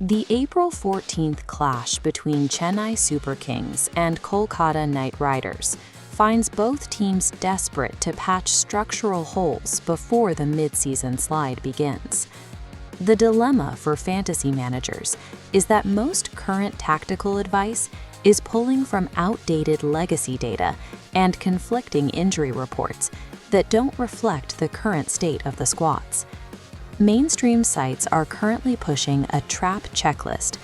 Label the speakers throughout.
Speaker 1: The April 14th clash between Chennai Super Kings and Kolkata Knight Riders finds both teams desperate to patch structural holes before the mid-season slide begins. The dilemma for fantasy managers is that most current tactical advice is pulling from outdated legacy data and conflicting injury reports that don't reflect the current state of the squads. Mainstream sites are currently pushing a trap checklist: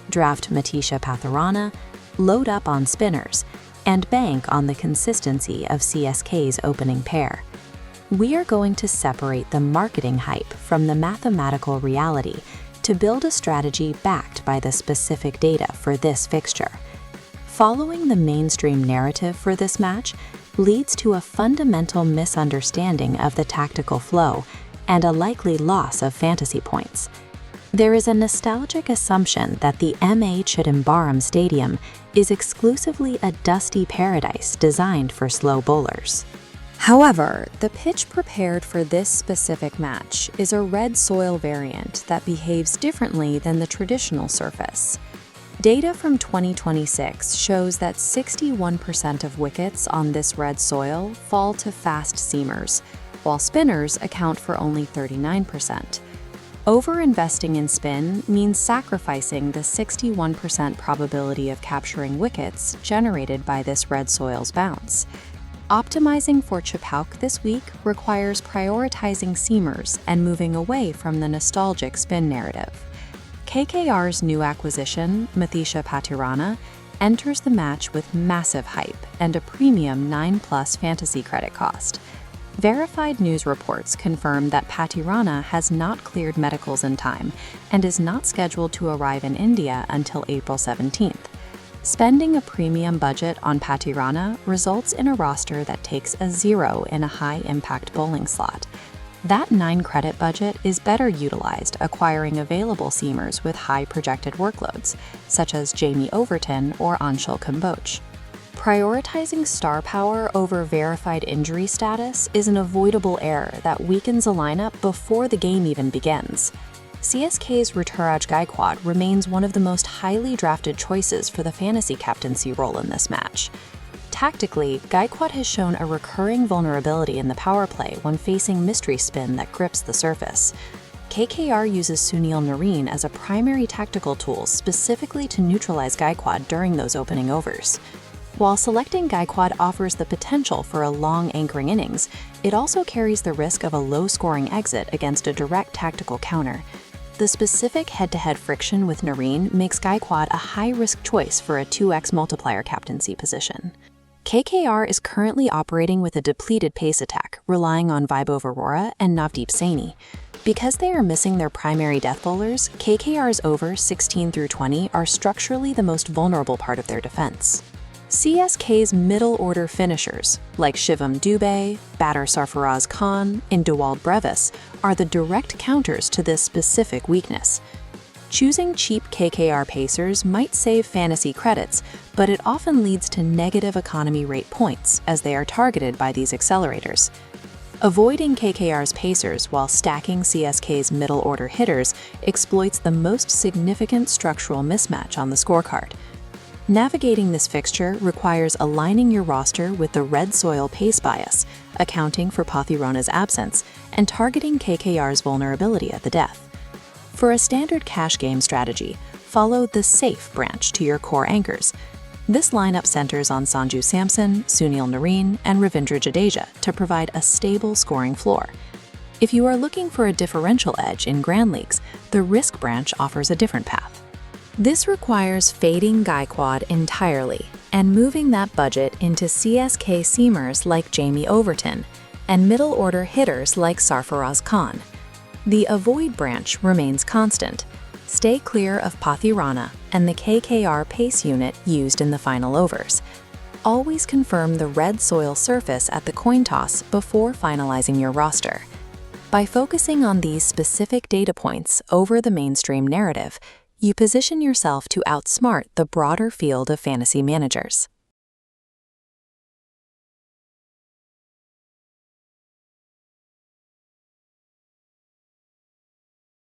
Speaker 1: draft Matisha Patharana, load up on spinners, and bank on the consistency of CSK's opening pair. We are going to separate the marketing hype from the mathematical reality to build a strategy backed by the specific data for this fixture. Following the mainstream narrative for this match leads to a fundamental misunderstanding of the tactical flow and a likely loss of fantasy points. There is a nostalgic assumption that the MA Chidambaram Stadium is exclusively a dusty paradise designed for slow bowlers. However, the pitch prepared for this specific match is a red soil variant that behaves differently than the traditional surface. Data from 2026 shows that 61% of wickets on this red soil fall to fast seamers, while spinners account for only 39%. Over-investing in spin means sacrificing the 61% probability of capturing wickets generated by this red soil's bounce. Optimizing for Chepauk this week requires prioritizing seamers and moving away from the nostalgic spin narrative. KKR's new acquisition, Matisha Patharana, enters the match with massive hype and a premium 9+ fantasy credit cost. Verified news reports confirm that Patharana has not cleared medicals in time and is not scheduled to arrive in India until April 17th. Spending a premium budget on Patharana results in a roster that takes a 0 in a high-impact bowling slot. That 9 credit budget is better utilized acquiring available seamers with high projected workloads, such as Jamie Overton or Anshul Kamboj. Prioritizing star power over verified injury status is an avoidable error that weakens a lineup before the game even begins. CSK's Ruturaj Gaikwad remains one of the most highly drafted choices for the fantasy captaincy role in this match. Tactically, Gaikwad has shown a recurring vulnerability in the power play when facing mystery spin that grips the surface. KKR uses Sunil Narine as a primary tactical tool specifically to neutralize Gaikwad during those opening overs. While selecting Gaikwad offers the potential for a long anchoring innings, it also carries the risk of a low-scoring exit against a direct tactical counter. The specific head-to-head friction with Narine makes Gaikwad a high-risk choice for a 2x multiplier captaincy position. KKR is currently operating with a depleted pace attack, relying on Vaibhav Arora and Navdeep Saini. Because they are missing their primary death bowlers, KKR's overs 16 through 20 are structurally the most vulnerable part of their defense. CSK's middle-order finishers, like Shivam Dubey, batter Sarfaraz Khan, and Dewald Brevis, are the direct counters to this specific weakness. Choosing cheap KKR pacers might save fantasy credits, but it often leads to negative economy rate points as they are targeted by these accelerators. Avoiding KKR's pacers while stacking CSK's middle-order hitters exploits the most significant structural mismatch on the scorecard. Navigating this fixture requires aligning your roster with the red soil pace bias, accounting for Patharana's absence, and targeting KKR's vulnerability at the death. For a standard cash game strategy, follow the safe branch to your core anchors. This lineup centers on Sanju Samson, Sunil Narine, and Ravindra Jadeja to provide a stable scoring floor. If you are looking for a differential edge in Grand Leagues, the risk branch offers a different path. This requires fading Gaikwad entirely and moving that budget into CSK seamers like Jamie Overton and middle-order hitters like Sarfaraz Khan. The avoid branch remains constant. Stay clear of Patharana and the KKR pace unit used in the final overs. Always confirm the red soil surface at the coin toss before finalizing your roster. By focusing on these specific data points over the mainstream narrative, you position yourself to outsmart the broader field of fantasy managers.